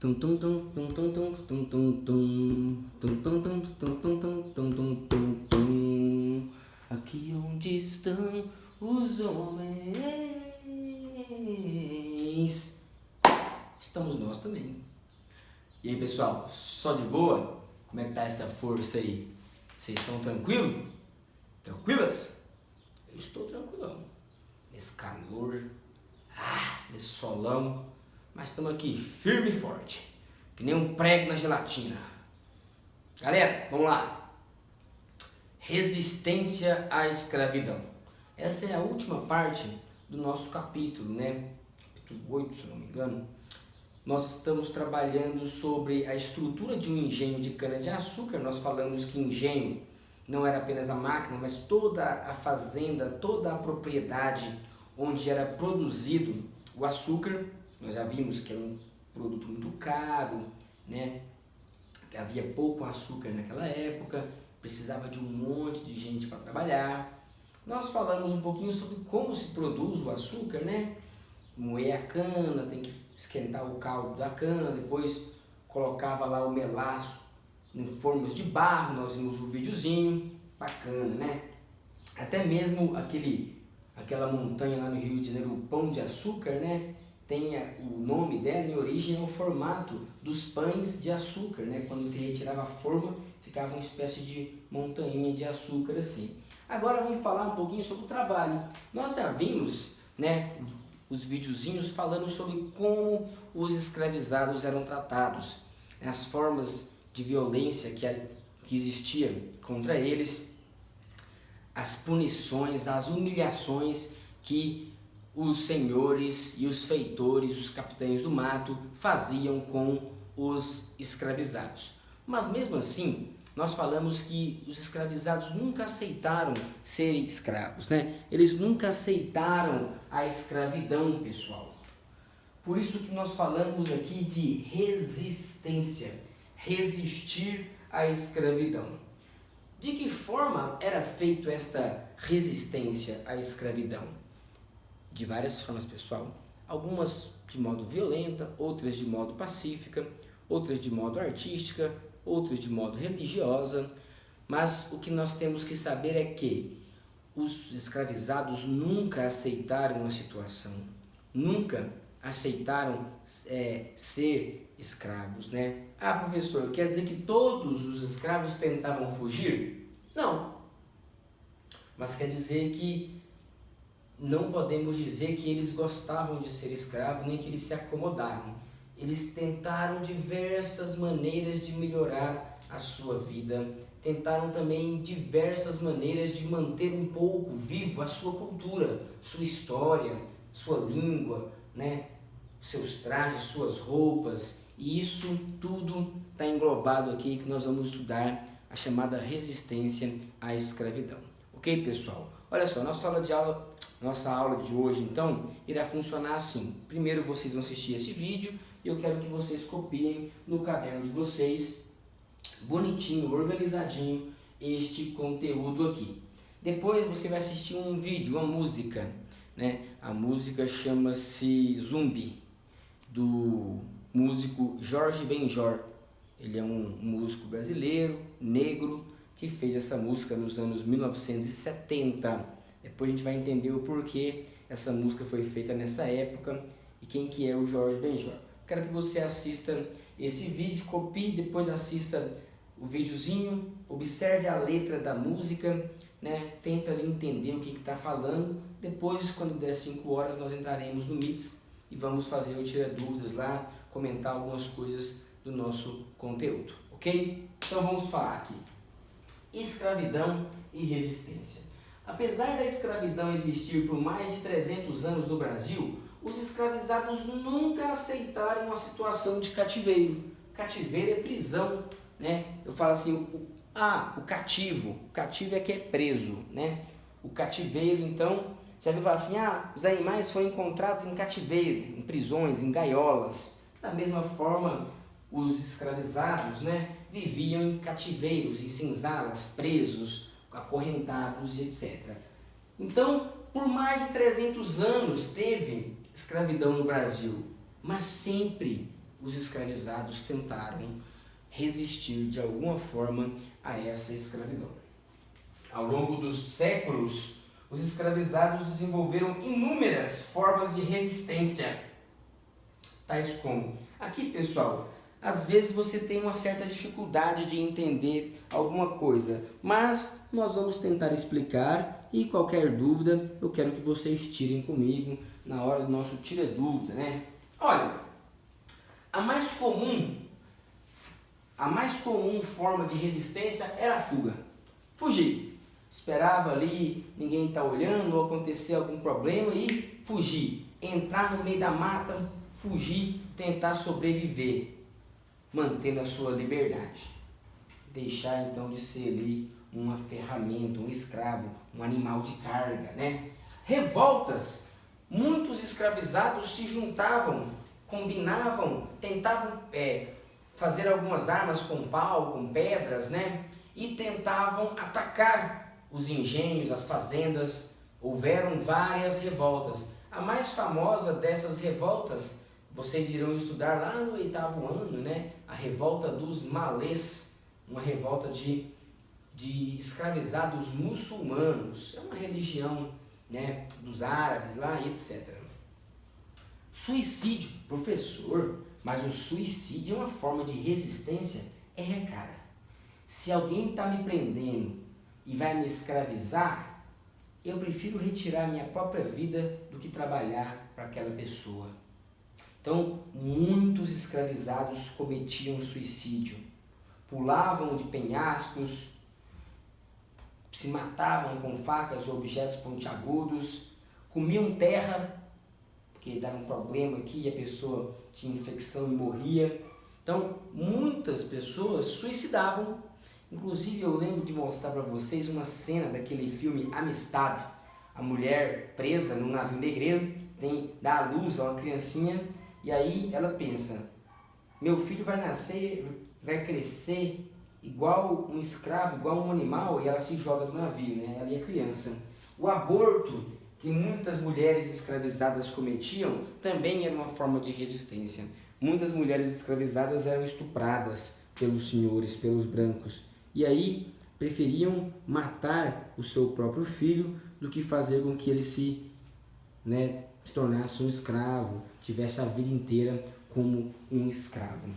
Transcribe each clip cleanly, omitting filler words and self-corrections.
Tum tum tum tum tum tum tum tum tum tum tum tum tum tum tum tum tum tum tum. Aqui onde estão os homens, estamos nós também. E aí, pessoal, só de boa? Como é que tá essa força aí? Vocês estão tranquilos? Tranquilas? Eu estou tranquilão. Nesse calor, nesse solão, mas estamos aqui firme e forte, que nem um prego na gelatina. Galera, vamos lá. Resistência à escravidão. Essa é a última parte do nosso capítulo, né? Capítulo 8, se não me engano. Nós estamos trabalhando sobre a estrutura de um engenho de cana-de-açúcar. Nós falamos que engenho não era apenas a máquina, mas toda a fazenda, toda a propriedade onde era produzido o açúcar. Nós já vimos que era um produto muito caro, né? Que havia pouco açúcar naquela época, precisava de um monte de gente para trabalhar. Nós falamos um pouquinho sobre como se produz o açúcar, né? Moer a cana, tem que esquentar o caldo da cana, depois colocava lá o melaço em formas de barro. Nós vimos um videozinho bacana, né? Até mesmo aquela montanha lá no Rio de Janeiro, o Pão de Açúcar, né? Tem o nome dela em origem ao formato dos pães de açúcar, né? Quando se retirava a forma, ficava uma espécie de montanha de açúcar assim. Agora vamos falar um pouquinho sobre o trabalho. Nós já vimos, né, os videozinhos falando sobre como os escravizados eram tratados, né, as formas de violência que existia contra eles, as punições, as humilhações que os senhores e os feitores, os capitães do mato, faziam com os escravizados. Mas mesmo assim, nós falamos que os escravizados nunca aceitaram serem escravos, né? Eles nunca aceitaram a escravidão, pessoal. Por isso que nós falamos aqui de resistência, resistir à escravidão. De que forma era feita esta resistência à escravidão? De várias formas, pessoal. Algumas de modo violenta, outras de modo pacífica, outras de modo artística, outras de modo religiosa. Mas o que nós temos que saber é que os escravizados nunca aceitaram a situação, nunca aceitaram ser escravos, né? Ah, professor, quer dizer que todos os escravos tentavam fugir? Não. Mas quer dizer que não podemos dizer que eles gostavam de ser escravos, nem que eles se acomodaram. Eles tentaram diversas maneiras de melhorar a sua vida, tentaram também diversas maneiras de manter um pouco vivo a sua cultura, sua história, sua língua, né? Seus trajes, suas roupas, e isso tudo está englobado aqui que nós vamos estudar a chamada resistência à escravidão. Ok, pessoal? Olha só, nossa aula de hoje, então, irá funcionar assim. Primeiro vocês vão assistir esse vídeo e eu quero que vocês copiem no caderno de vocês, bonitinho, organizadinho, este conteúdo aqui. Depois você vai assistir um vídeo, uma música, né? A música chama-se Zumbi, do músico Jorge Benjor. Ele é um músico brasileiro, negro, que fez essa música nos anos 1970. Depois a gente vai entender o porquê essa música foi feita nessa época e quem que é o Jorge Benjor. Quero que você assista esse vídeo, copie, depois assista o videozinho, observe a letra da música, né? Tenta ali entender o que está falando. Depois, quando der 5 horas, nós entraremos no Meets e vamos fazer o Tira Dúvidas lá, comentar algumas coisas do nosso conteúdo, ok? Então vamos falar aqui. Escravidão e resistência. Apesar da escravidão existir por mais de 300 anos no Brasil, os escravizados nunca aceitaram a situação de cativeiro. Cativeiro é prisão, né? Eu falo assim, o cativo. O cativo é que é preso, né? O cativeiro, então, você vai falar assim, os animais foram encontrados em cativeiro, em prisões, em gaiolas. Da mesma forma, os escravizados, né, viviam em cativeiros, em senzalas, presos, acorrentados, etc. Então, por mais de 300 anos teve escravidão no Brasil, mas sempre os escravizados tentaram resistir de alguma forma a essa escravidão. Ao longo dos séculos, os escravizados desenvolveram inúmeras formas de resistência, tais como... Aqui, pessoal, às vezes você tem uma certa dificuldade de entender alguma coisa, mas nós vamos tentar explicar e qualquer dúvida eu quero que vocês tirem comigo na hora do nosso tira dúvida, né? Olha, a mais comum forma de resistência era a fuga. Fugir. Esperava ali, ninguém está olhando, ou acontecer algum problema e fugir. Entrar no meio da mata, fugir, tentar sobreviver, mantendo a sua liberdade. Deixar então de ser ali uma ferramenta, um escravo, um animal de carga, né? Revoltas. Muitos escravizados se juntavam, combinavam, tentavam fazer algumas armas com pau, com pedras, né? E tentavam atacar os engenhos, as fazendas. Houveram várias revoltas. A mais famosa dessas revoltas, vocês irão estudar lá no 8º ano, né? A revolta dos malês, uma revolta de escravizados muçulmanos. É uma religião, né, dos árabes lá e etc. Suicídio, professor, mas o suicídio é uma forma de resistência? É, cara. Se alguém está me prendendo e vai me escravizar, eu prefiro retirar minha própria vida do que trabalhar para aquela pessoa. Então, muitos escravizados cometiam suicídio, pulavam de penhascos, se matavam com facas ou objetos pontiagudos, comiam terra, porque dava um problema aqui e a pessoa tinha infecção e morria. Então, muitas pessoas suicidavam. Inclusive, eu lembro de mostrar para vocês uma cena daquele filme Amistad. A mulher presa no navio negreiro dá à luz a uma criancinha e aí ela pensa, meu filho vai nascer, vai crescer igual um escravo, igual um animal, e ela se joga do navio, né? Ela é criança. O aborto que muitas mulheres escravizadas cometiam também era uma forma de resistência. Muitas mulheres escravizadas eram estupradas pelos senhores, pelos brancos, e aí preferiam matar o seu próprio filho do que fazer com que ele se tornasse um escravo, tivesse a vida inteira como um escravo.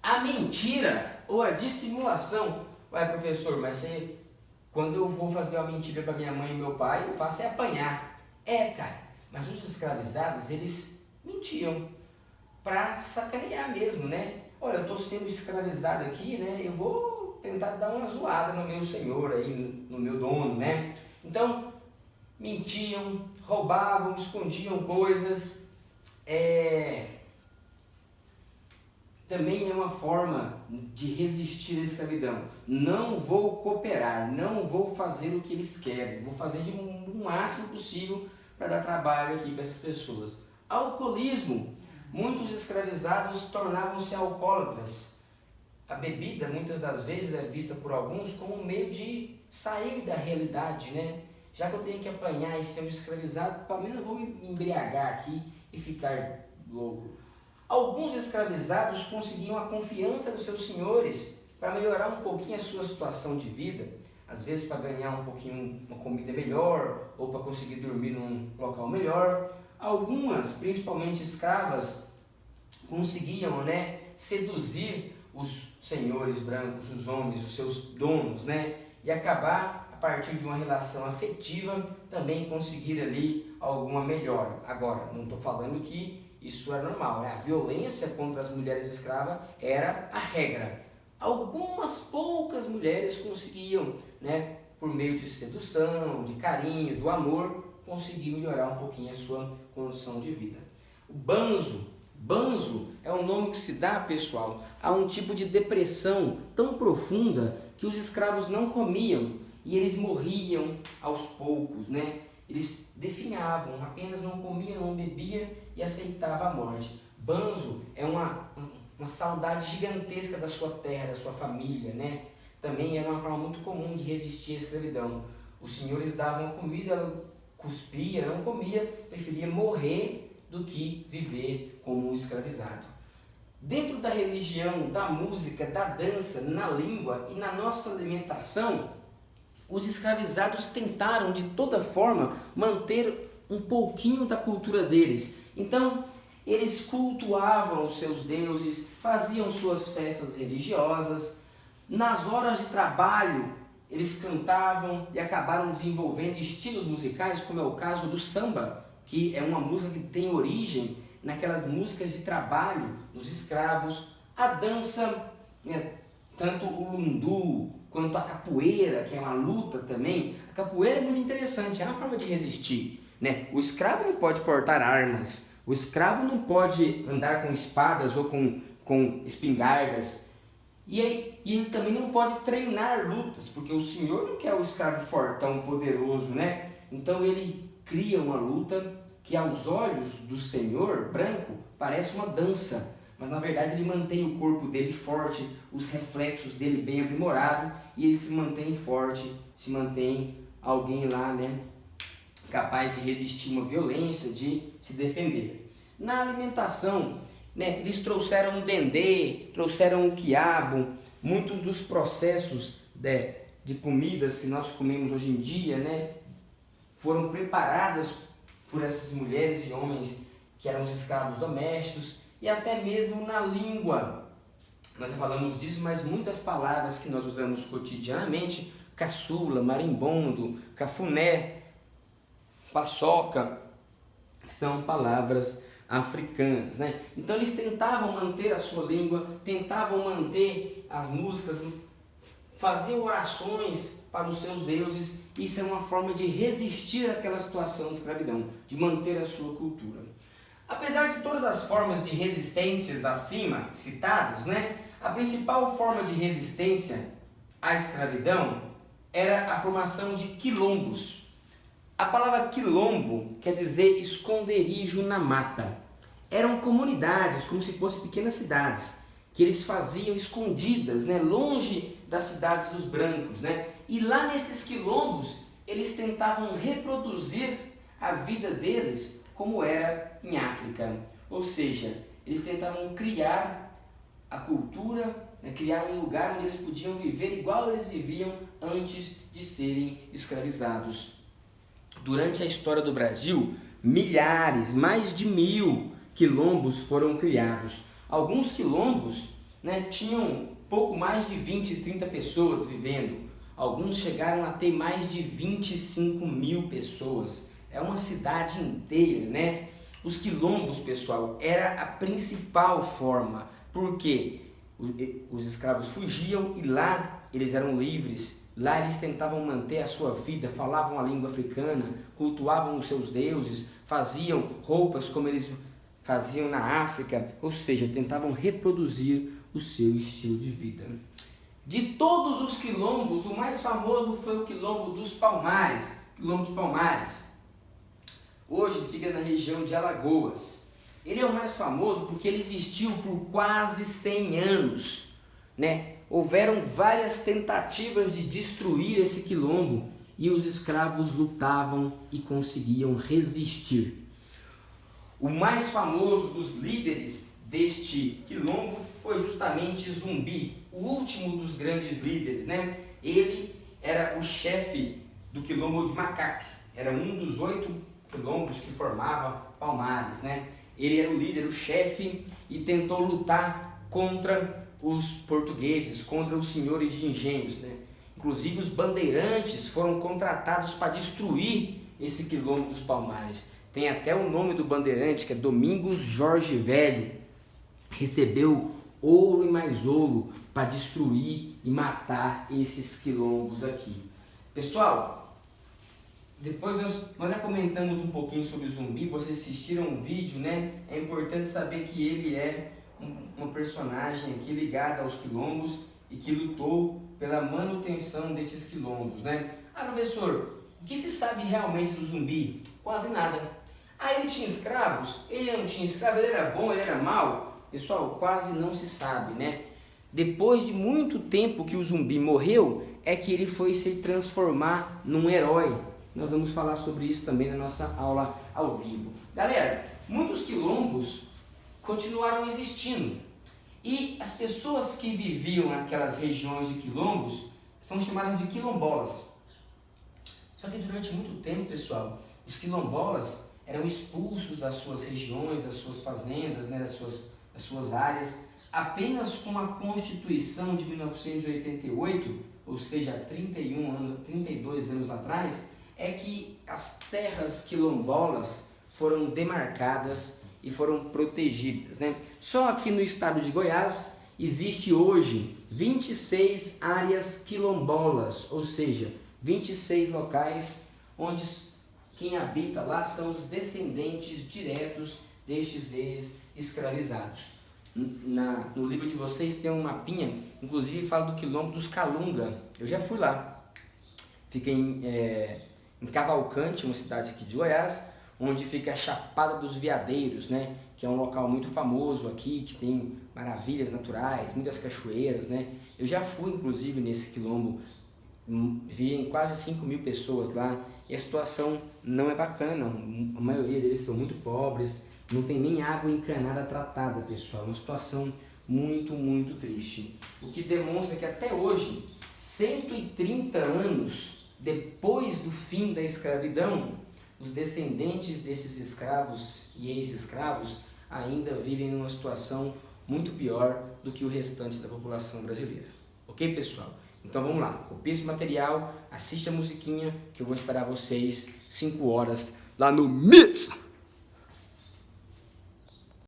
A mentira ou a dissimulação. Ué, professor, mas quando eu vou fazer uma mentira para minha mãe e meu pai, eu faço apanhar. Cara, mas os escravizados, eles mentiam para sacanear mesmo, né? Olha, eu estou sendo escravizado aqui, né? Eu vou tentar dar uma zoada no meu senhor aí, no meu dono, né? Então, mentiam, roubavam, escondiam coisas. Também é uma forma de resistir à escravidão. Não vou cooperar, não vou fazer o que eles querem, vou fazer o máximo possível para dar trabalho aqui para essas pessoas. Alcoolismo. Muitos escravizados tornavam-se alcoólatras. A bebida, muitas das vezes, é vista por alguns como um meio de sair da realidade, né? Já que eu tenho que apanhar e ser um escravizado, pelo menos eu vou me embriagar aqui e ficar louco. Alguns escravizados conseguiam a confiança dos seus senhores para melhorar um pouquinho a sua situação de vida, às vezes para ganhar um pouquinho uma comida melhor ou para conseguir dormir num local melhor. Algumas, principalmente escravas, conseguiam, seduzir os senhores brancos, os homens, os seus donos, e acabar, a partir de uma relação afetiva, também conseguir ali alguma melhora. Agora, não estou falando que isso era normal, a violência contra as mulheres escravas era a regra. Algumas poucas mulheres conseguiam, por meio de sedução, de carinho, do amor, conseguir melhorar um pouquinho a sua condição de vida. O banzo é o nome que se dá, pessoal, a um tipo de depressão tão profunda que os escravos não comiam e eles morriam aos poucos, Eles definhavam, apenas não comiam, não bebiam e aceitavam a morte. Banzo é uma saudade gigantesca da sua terra, da sua família, Também era uma forma muito comum de resistir à escravidão. Os senhores davam a comida, ela cuspia, não comia, preferia morrer do que viver como um escravizado. Dentro da religião, da música, da dança, na língua e na nossa alimentação, os escravizados tentaram de toda forma manter um pouquinho da cultura deles. Então, eles cultuavam os seus deuses, faziam suas festas religiosas. Nas horas de trabalho, eles cantavam e acabaram desenvolvendo estilos musicais, como é o caso do samba, que é uma música que tem origem naquelas músicas de trabalho dos escravos. A dança, né, tanto o lundu quanto a capoeira, que é uma luta também. A capoeira é muito interessante, é uma forma de resistir, né? O escravo não pode portar armas, o escravo não pode andar com espadas ou com espingardas. E ele também não pode treinar lutas, porque o Senhor não quer o escravo fortão, poderoso, né? Então ele cria uma luta que aos olhos do Senhor, branco, parece uma dança. Mas na verdade ele mantém o corpo dele forte, os reflexos dele bem aprimorado, e ele se mantém forte, se mantém alguém lá, né, capaz de resistir uma violência, de se defender. Na alimentação, né, eles trouxeram o dendê, trouxeram o quiabo, muitos dos processos de comidas que nós comemos hoje em dia, né, foram preparadas por essas mulheres e homens que eram os escravos domésticos. E até mesmo na língua, nós já falamos disso, mas muitas palavras que nós usamos cotidianamente, caçula, marimbondo, cafuné, paçoca, são palavras africanas, né? Então eles tentavam manter a sua língua, tentavam manter as músicas, faziam orações para os seus deuses. Isso é uma forma de resistir àquela situação de escravidão, de manter a sua cultura. Apesar de todas as formas de resistências acima citadas, né, a principal forma de resistência à escravidão era a formação de quilombos. A palavra quilombo quer dizer esconderijo na mata. Eram comunidades, como se fossem pequenas cidades, que eles faziam escondidas, né, longe das cidades dos brancos, né? E lá nesses quilombos, eles tentavam reproduzir a vida deles como era em África. Ou seja, eles tentavam criar a cultura, né, criar um lugar onde eles podiam viver igual eles viviam antes de serem escravizados. Durante a história do Brasil, milhares, mais de 1000 quilombos foram criados. Alguns quilombos, né, tinham pouco mais de 20, 30 pessoas vivendo. Alguns chegaram a ter mais de 25.000 pessoas. É uma cidade inteira, né? Os quilombos, pessoal, era a principal forma, porque os escravos fugiam e lá eles eram livres. Lá eles tentavam manter a sua vida, falavam a língua africana, cultuavam os seus deuses, faziam roupas como eles faziam na África, ou seja, tentavam reproduzir o seu estilo de vida. De todos os quilombos, o mais famoso foi o quilombo dos Palmares, quilombo de Palmares. Hoje fica na região de Alagoas. Ele é o mais famoso porque ele existiu por quase 100 anos, né? Houveram várias tentativas de destruir esse quilombo e os escravos lutavam e conseguiam resistir. O mais famoso dos líderes deste quilombo foi justamente Zumbi, o último dos grandes líderes, né? Ele era o chefe do quilombo de Macacos, era um dos 8 quilombos que formava Palmares, né? Ele era o líder, o chefe, e tentou lutar contra os portugueses, contra os senhores de engenhos, né? Inclusive os bandeirantes foram contratados para destruir esse quilombo dos Palmares. Tem até o nome do bandeirante, que é Domingos Jorge Velho. Recebeu ouro e mais ouro para destruir e matar esses quilombos aqui. Pessoal, depois nós já comentamos um pouquinho sobre o Zumbi, vocês assistiram um vídeo, né? É importante saber que ele é uma personagem aqui ligada aos quilombos e que lutou pela manutenção desses quilombos, né? Ah, professor, o que se sabe realmente do Zumbi? Quase nada. Ah, ele tinha escravos? Ele não tinha escravos? Ele era bom? Ele era mau? Pessoal, quase não se sabe, né? Depois de muito tempo que o Zumbi morreu, é que ele foi se transformar num herói. Nós vamos falar sobre isso também na nossa aula ao vivo. Galera, muitos quilombos continuaram existindo. E as pessoas que viviam naquelas regiões de quilombos são chamadas de quilombolas. Só que durante muito tempo, pessoal, os quilombolas eram expulsos das suas regiões, das suas fazendas, né, das suas áreas. Apenas com a Constituição de 1988, ou seja, 32 anos atrás, é que as terras quilombolas foram demarcadas e foram protegidas, né? Só aqui no estado de Goiás existe hoje 26 áreas quilombolas, ou seja, 26 locais onde quem habita lá são os descendentes diretos destes ex-escravizados. No livro de vocês tem um mapinha, inclusive fala do quilombo dos Calunga. Eu já fui lá. Fica em Cavalcante, uma cidade aqui de Goiás, onde fica a Chapada dos Veadeiros, né? Que é um local muito famoso aqui, que tem maravilhas naturais, muitas cachoeiras, né? Eu já fui, inclusive, nesse quilombo, vi quase 5.000 pessoas lá, e a situação não é bacana, a maioria deles são muito pobres, não tem nem água encanada tratada, pessoal, uma situação muito, muito triste. O que demonstra que até hoje, 130 anos depois do fim da escravidão, os descendentes desses escravos e ex-escravos ainda vivem numa situação muito pior do que o restante da população brasileira. Ok, pessoal? Então vamos lá, copie esse material, assiste a musiquinha que eu vou esperar vocês 5 horas lá no Mix!